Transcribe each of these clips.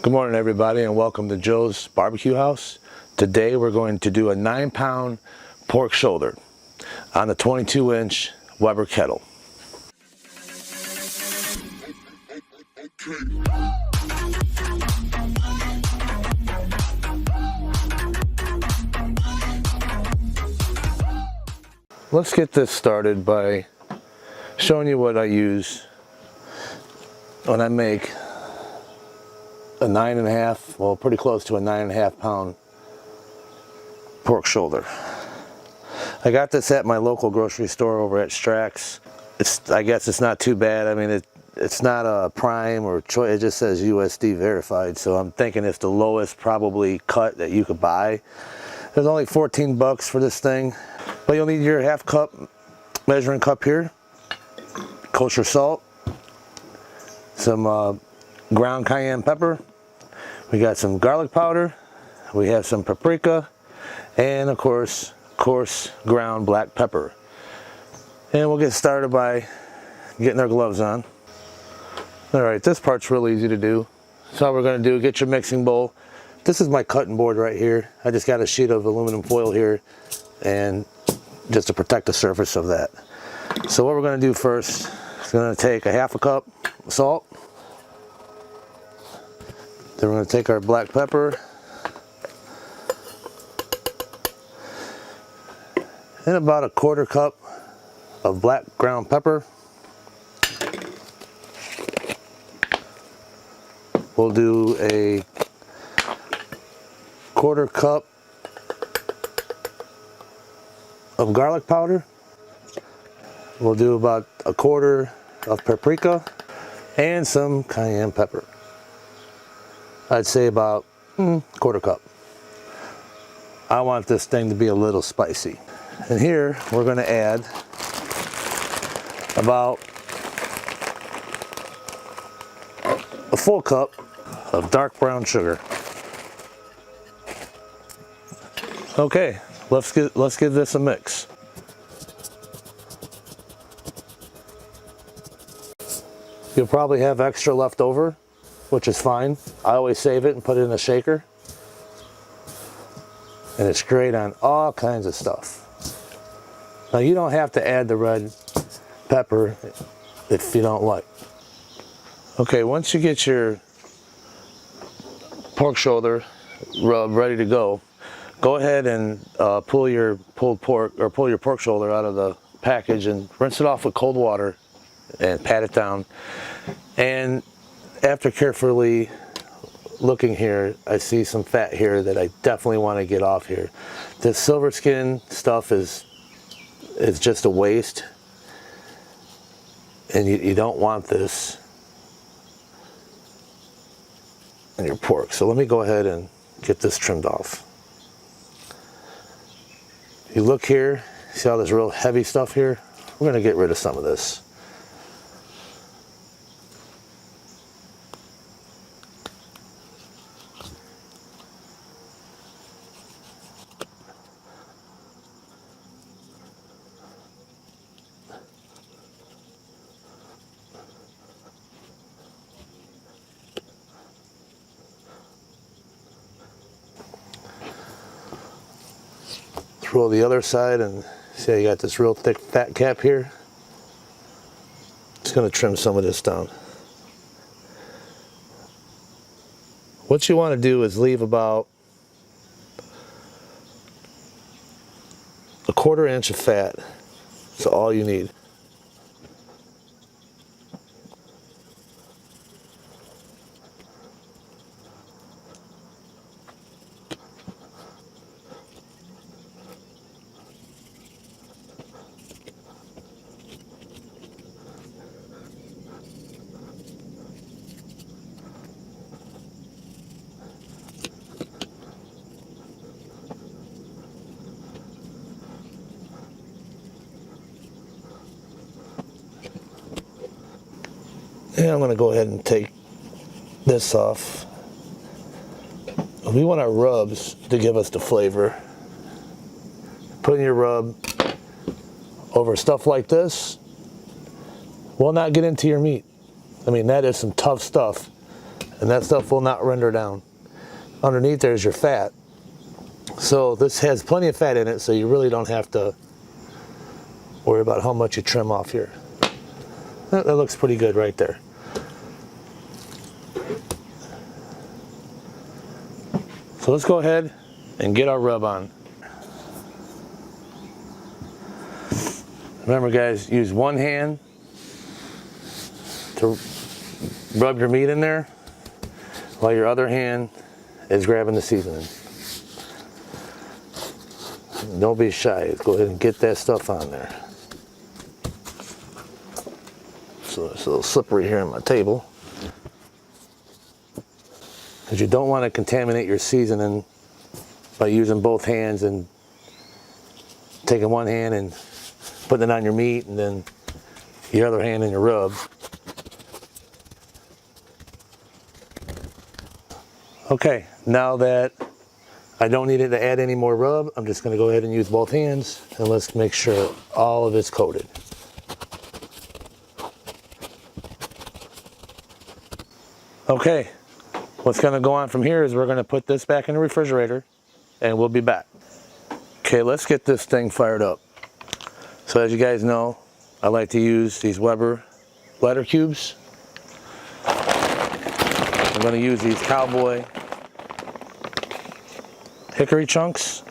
Good morning everybody and welcome to Joe's Barbecue House. Today we're going to do a 9-pound pork shoulder on the 22-inch Weber kettle. Let's get this started by showing you what I use when I make a 9.5, well, pretty close to a 9.5 pound pork shoulder. I got this at my local grocery store over at Strax. I guess it's not too bad. I mean, it's not a prime or choice. It just says USD verified. So I'm thinking it's the lowest probably cut that you could buy. There's only 14 bucks for this thing, but you'll need your half cup measuring cup here, kosher salt, some ground cayenne pepper. We got some garlic powder. We have some paprika, and of course, coarse ground black pepper. And we'll get started by getting our gloves on. All right, this part's real easy to do. So what we're going to do, get your mixing bowl. This is my cutting board right here. I just got a sheet of aluminum foil here, and just to protect the surface of that. So what we're going to do first is going to take a half a cup of salt. Then we're going to take our black pepper and about a quarter cup of black ground pepper. We'll do a quarter cup of garlic powder. We'll do about a quarter of paprika and some cayenne pepper. I'd say about quarter cup. I want this thing to be a little spicy. And here we're going to add about a full cup of dark brown sugar. Okay, let's give this a mix. You'll probably have extra left over, which is fine. I always save it and put it in a shaker. And it's great on all kinds of stuff. Now you don't have to add the red pepper if you don't like. Okay, once you get your pork shoulder rub ready to go, go ahead and pull your pork shoulder out of the package and rinse it off with cold water and pat it down. And after carefully looking here, I see some fat here that I definitely want to get off here. This silver skin stuff is just a waste, and you don't want this in your pork. So let me go ahead and get this trimmed off. You look here, see all this real heavy stuff here? We're going to get rid of some of this. Roll the other side and see how you got this real thick fat cap here. Just going to trim some of this down. What you want to do is leave about a 1/4 inch of fat. That's all you need. And I'm going to go ahead and take this off. We want our rubs to give us the flavor. Putting your rub over stuff like this will not get into your meat. I mean, that is some tough stuff. and that stuff will not render down. Underneath there's your fat. So this has plenty of fat in it, so you really don't have to worry about how much you trim off here. That looks pretty good right there. So let's go ahead and get our rub on. Remember guys, use one hand to rub your meat in there while your other hand is grabbing the seasoning. Don't be shy, let's go ahead and get that stuff on there. So it's a little slippery here on my table, because you don't want to contaminate your seasoning by using both hands and taking one hand and putting it on your meat and then your other hand in your rub. Okay, now that I don't need it to add any more rub, I'm just going to go ahead and use both hands, and let's make sure all of it's coated. Okay, what's going to go on from here is we're going to put this back in the refrigerator, and we'll be back. Okay, let's get this thing fired up. So as you guys know, I like to use these Weber letter cubes. I'm going to use these Cowboy hickory chunks,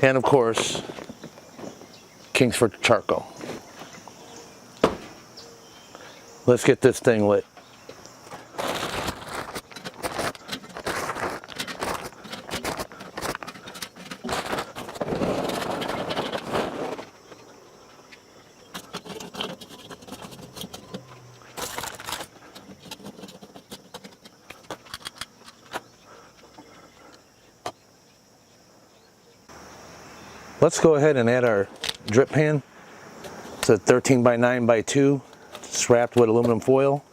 and of course Kingsford charcoal. Let's get this thing lit. Let's go ahead and add our drip pan. It's a 13 by 9 by 2. It's wrapped with aluminum foil.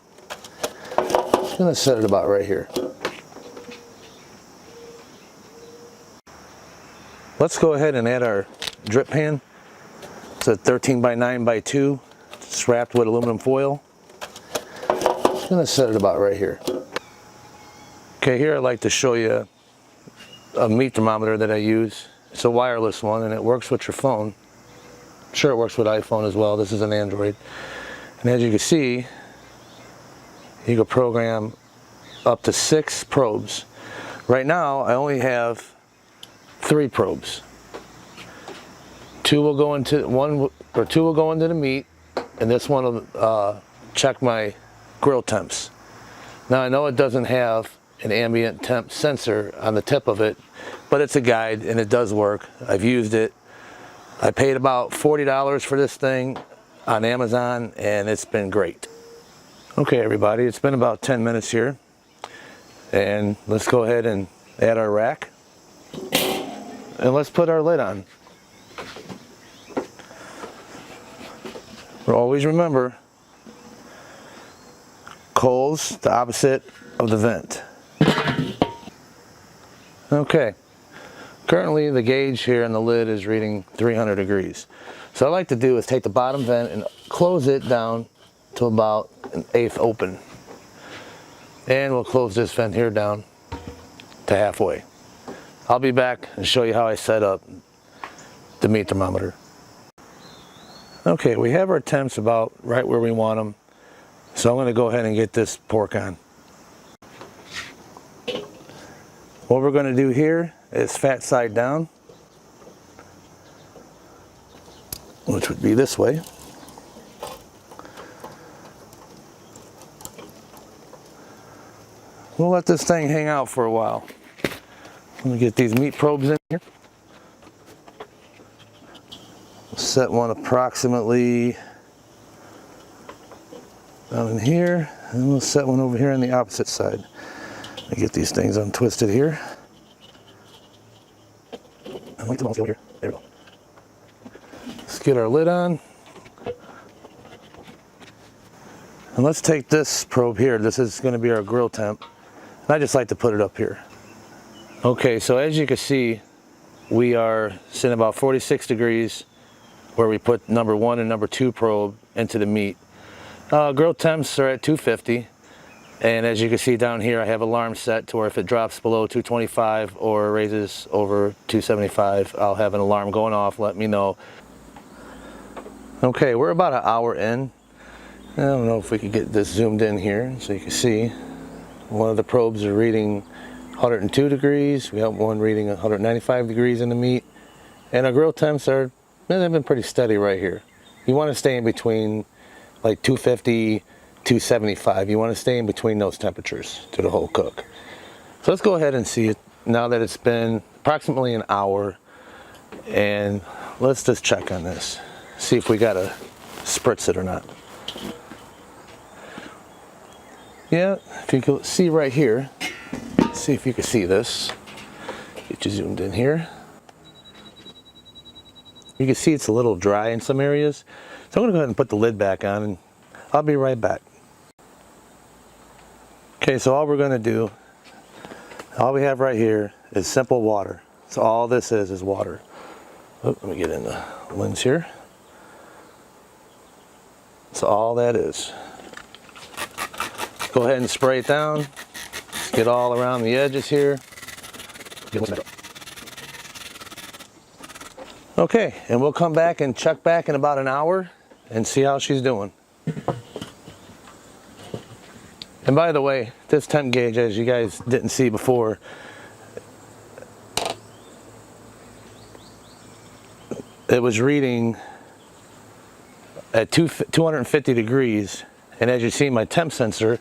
I'm going to set it about right here. Let's go ahead and add our drip pan. It's a 13 by 9 by 2. It's wrapped with aluminum foil. I'm going to set it about right here. Okay, here I'd like to show you a meat thermometer that I use. It's a wireless one, and it works with your phone. I'm sure it works with iPhone as well. This is an Android. And as you can see, you can program up to 6 probes. Right now, I only have 3 probes. 2 will go into the meat, and this one will check my grill temps. Now I know it doesn't have an ambient temp sensor on the tip of it, but it's a guide and it does work. I've used it. I paid about $40 for this thing on Amazon, and it's been great. Okay everybody, it's been about 10 minutes here, and let's go ahead and add our rack, and let's put our lid on. Always remember, coals the opposite of the vent. Okay, currently the gauge here on the lid is reading 300 degrees. So what I like to do is take the bottom vent and close it down to about 1/8 open. And we'll close this vent here down to halfway. I'll be back and show you how I set up the meat thermometer. Okay, we have our temps about right where we want them. So I'm going to go ahead and get this pork on. What we're going to do here is fat side down, which would be this way. We'll let this thing hang out for a while. Let me get these meat probes in here. We'll set one approximately down in here, and we'll set one over here on the opposite side. Let me get these things untwisted here. And wait till over here. There we go. Let's get our lid on. And let's take this probe here. This is going to be our grill temp. And I just like to put it up here. Okay, so as you can see, we are sitting about 46 degrees where we put number 1 and number 2 probe into the meat. Grill temps are at 250. And as you can see down here, I have alarm set to where if it drops below 225 or raises over 275, I'll have an alarm going off, let me know. Okay, we're about an hour in. I don't know if we could get this zoomed in here so you can see. One of the probes are reading 102 degrees. We have one reading 195 degrees in the meat. And our grill temps they've been pretty steady right here. You want to stay in between like 250, 275. You want to stay in between those temperatures to the whole cook. So let's go ahead and see it now that it's been approximately an hour, and let's just check on this, see if we gotta spritz it or not. Yeah, if you can see right here, see if you can see this. Get you zoomed in here. You can see it's a little dry in some areas, so I'm gonna go ahead and put the lid back on, and I'll be right back. Okay, so all we're going to do, all we have right here is simple water. So all this is water. Oh, let me get in the lens here. So all that is. Go ahead and spray it down. Get all around the edges here. Okay, and we'll come back and check back in about an hour and see how she's doing. And by the way, this temp gauge, as you guys didn't see before, it was reading at 250 degrees, and as you see, my temp sensor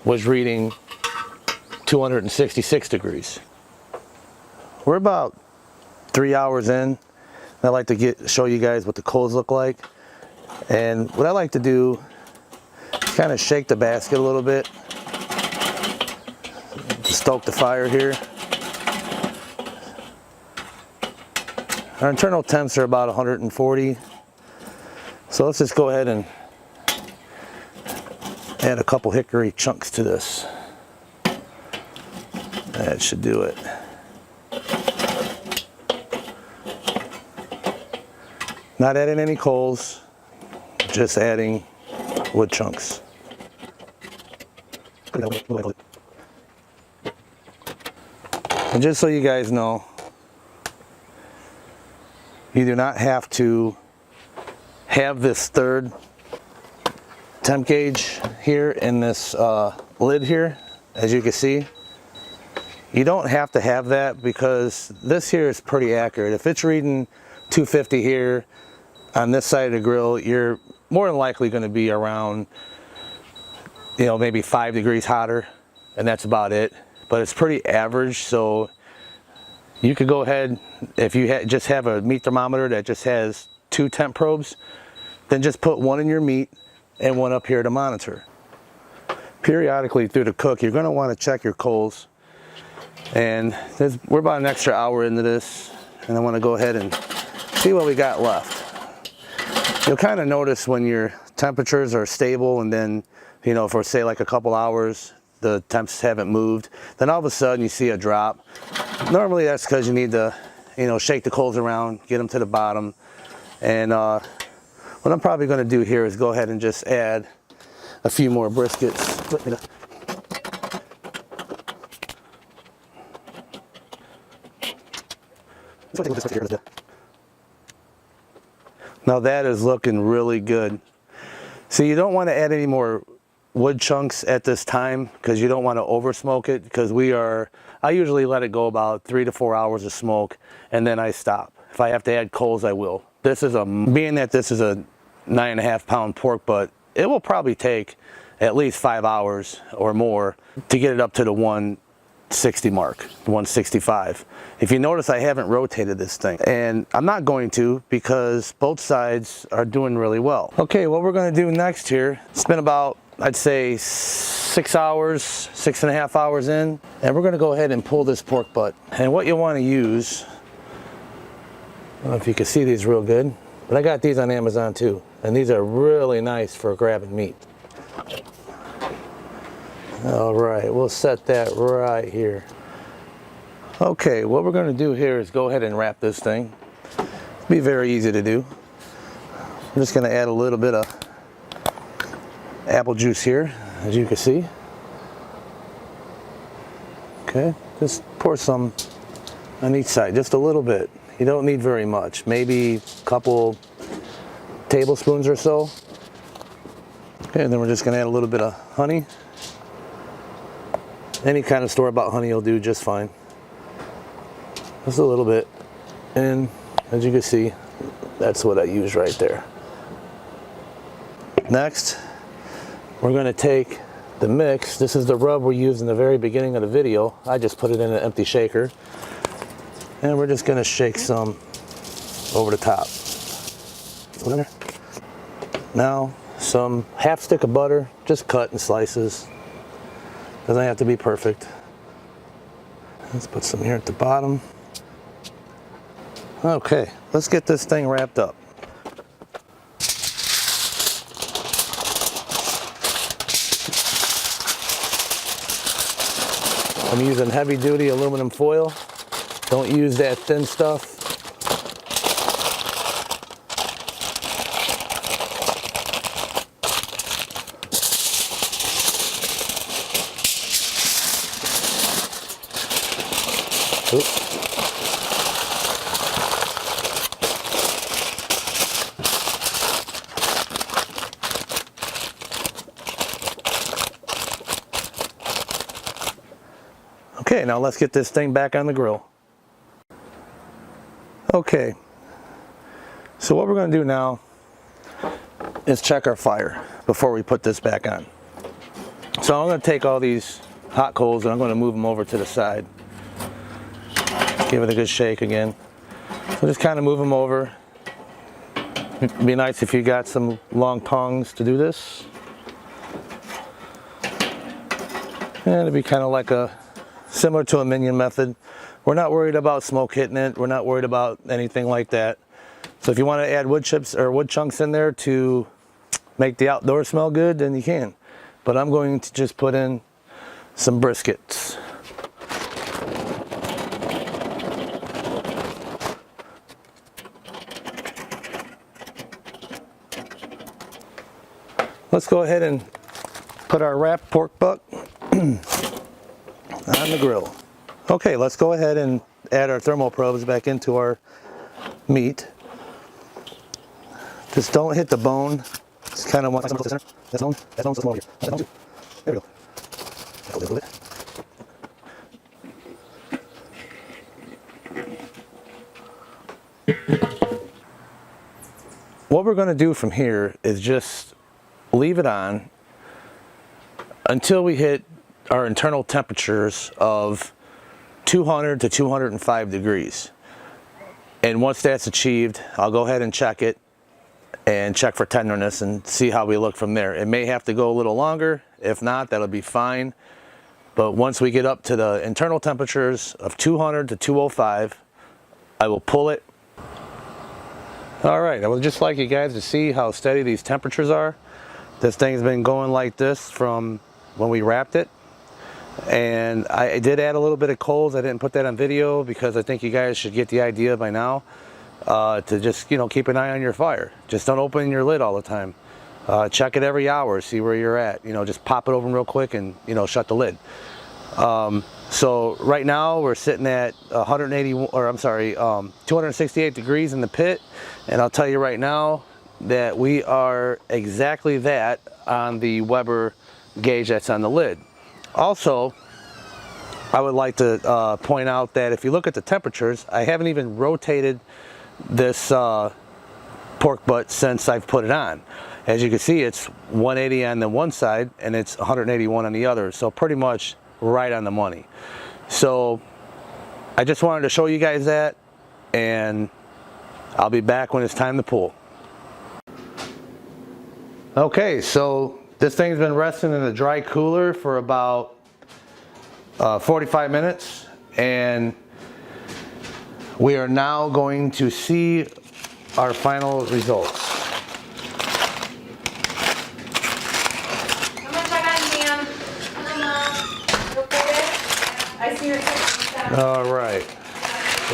was reading 266 degrees. We're about 3 hours in. I like to show you guys what the coals look like, and what I like to do, kind of shake the basket a little bit to stoke the fire here. Our internal temps are about 140, so let's just go ahead and add a couple hickory chunks to this. That should do it. Not adding any coals, just adding wood chunks. And just so you guys know, you do not have to have this third temp gauge here in this lid here, as you can see. You don't have to have that because this here is pretty accurate. If it's reading 250 here on this side of the grill, you're more than likely going to be around, you know, maybe 5 degrees hotter, and that's about it. But it's pretty average, so you could go ahead, if you just have a meat thermometer that just has 2 temp probes, then just put one in your meat and one up here to monitor. Periodically through the cook, you're going to want to check your coals, and we're about an extra hour into this, and I want to go ahead and see what we got left. You'll kind of notice when your temperatures are stable, and then, you know, for say like a couple hours, the temps haven't moved, then all of a sudden you see a drop. Normally that's because you need to, you know, shake the coals around, get them to the bottom. And what I'm probably going to do here is go ahead and just add a few more briskets. Now that is looking really good. So you don't want to add any more wood chunks at this time because you don't want to over smoke it, because I usually let it go about 3 to 4 hours of smoke and then I stop. If I have to add coals, I will. Being that this is a 9.5 pound pork butt, it will probably take at least 5 hours or more to get it up to the 160 mark, 165. If you notice, I haven't rotated this thing, and I'm not going to because both sides are doing really well. Okay, what we're going to do next here, it's been about, I'd say 6 hours, 6.5 hours in, and we're going to go ahead and pull this pork butt. And what you want to use, I don't know if you can see these real good, but I got these on Amazon too, and these are really nice for grabbing meat. All right, we'll set that right here. Okay, what we're going to do here is go ahead and wrap this thing. It'll be very easy to do. I'm just going to add a little bit of apple juice here, as you can see. Okay, just pour some on each side, just a little bit. You don't need very much, maybe a couple tablespoons or so. Okay, and then we're just gonna add a little bit of honey. Any kind of store-bought honey will do just fine. Just a little bit. And as you can see, that's what I use right there. Next, we're gonna take the mix. This is the rub we used in the very beginning of the video. I just put it in an empty shaker. And we're just gonna shake some over the top. Now, some half stick of butter, just cut in slices. Doesn't have to be perfect. Let's put some here at the bottom. Okay, let's get this thing wrapped up. I'm using heavy duty aluminum foil. Don't use that thin stuff. Oops. Okay, now let's get this thing back on the grill. Okay, so what we're going to do now is check our fire before we put this back on. So I'm going to take all these hot coals and I'm going to move them over to the side. Give it a good shake again. So just kind of move them over. It'd be nice if you got some long tongs to do this. And it'd be kind of like similar to a minion method. We're not worried about smoke hitting it. We're not worried about anything like that. So if you want to add wood chips or wood chunks in there to make the outdoor smell good, then you can. But I'm going to just put in some briskets. Let's go ahead and put our wrapped pork butt on the grill. Okay, let's go ahead and add our thermal probes back into our meat. Just don't hit the bone. Just kind of want to center. That bone's so small here. That bone too. There we go. A little bit. What we're going to do from here is just leave it on until we hit our internal temperatures of 200 to 205 degrees. And once that's achieved, I'll go ahead and check it and check for tenderness and see how we look from there. It may have to go a little longer. If not, that'll be fine. But once we get up to the internal temperatures of 200 to 205, I will pull it. All right, I would just like you guys to see how steady these temperatures are. This thing's been going like this from when we wrapped it. And I did add a little bit of coals. I didn't put that on video because I think you guys should get the idea by now to just, keep an eye on your fire. Just don't open your lid all the time. Check it every hour, see where you're at. Just pop it open real quick and, shut the lid. So right now we're sitting at 268 degrees in the pit. And I'll tell you right now that we are exactly that on the Weber gauge that's on the lid. Also, I would like to point out that if you look at the temperatures, I haven't even rotated this pork butt since I've put it on. As you can see, it's 180 on the one side and it's 181 on the other, so pretty much right on the money. So I just wanted to show you guys that, and I'll be back when it's time to pull. Okay, so this thing's been resting in the dry cooler for about 45 minutes, and we are now going to see our final results. Come on, check on Sam. Come on. I see your text. All right.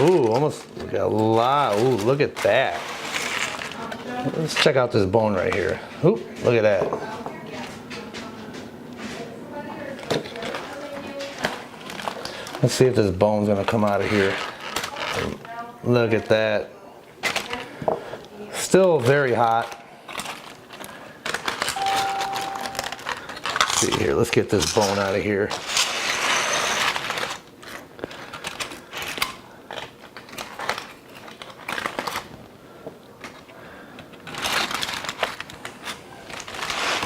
Ooh, almost got a lot. Ooh, look at that. Let's check out this bone right here. Ooh, look at that. Let's see if this bone's gonna come out of here. Look at that. Still very hot. Let's see here, let's get this bone out of here.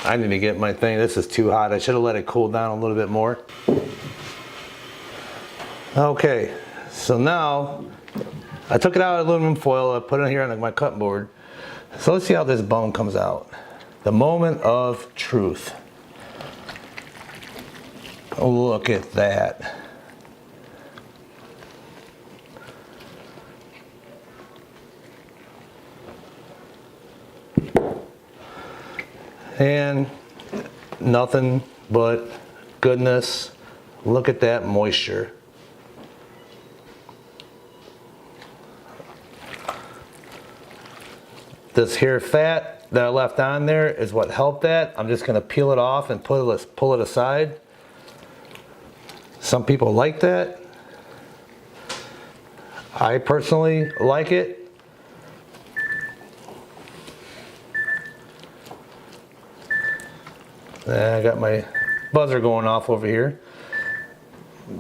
I need to get my thing. This is too hot. I should have let it cool down a little bit more. Okay, so now I took it out of aluminum foil. I put it here on my cutting board. So let's see how this bone comes out. The moment of truth. Oh, look at that. And nothing but goodness. Look at that moisture. This here fat that I left on there is what helped that. I'm just gonna peel it off and pull it aside. Some people like that. I personally like it. I got my buzzer going off over here.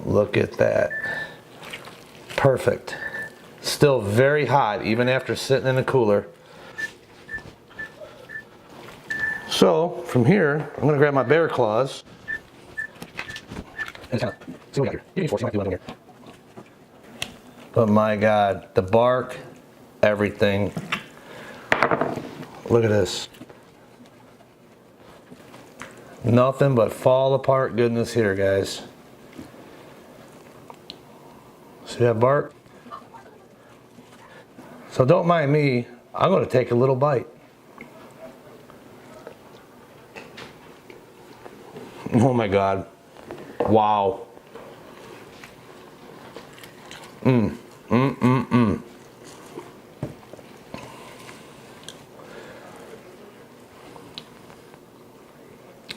Look at that. Perfect. Still very hot even after sitting in the cooler. So from here, I'm gonna grab my bear claws. See what we got here. Give me 4, see what I can do here. But my God, the bark, everything. Look at this. Nothing but fall apart goodness here, guys. See that bark? So don't mind me, I'm going to take a little bite. Oh my God. Wow.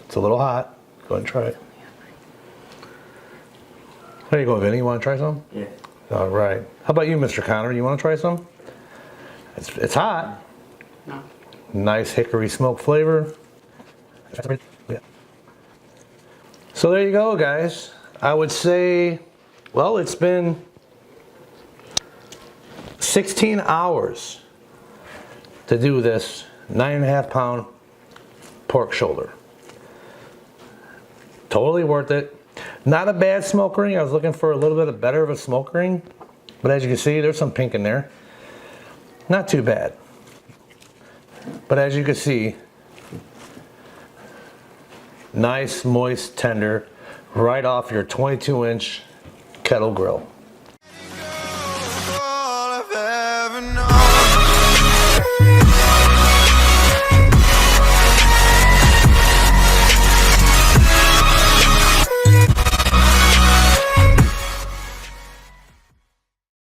It's a little hot. Go ahead and try it. There you go, Vinny. You want to try some? Yeah. All right. How about you, Mr. Connor? You want to try some? It's hot. No. Nice hickory smoke flavor. Yeah. So there you go, guys. I would say, well, it's been 16 hours to do this 9.5 pound pork shoulder. Totally worth it. Not a bad smoke ring. I was looking for a little bit better of a smoke ring, but as you can see, there's some pink in there. Not too bad. But as you can see, nice, moist, tender, right off your 22-inch Kettle grill.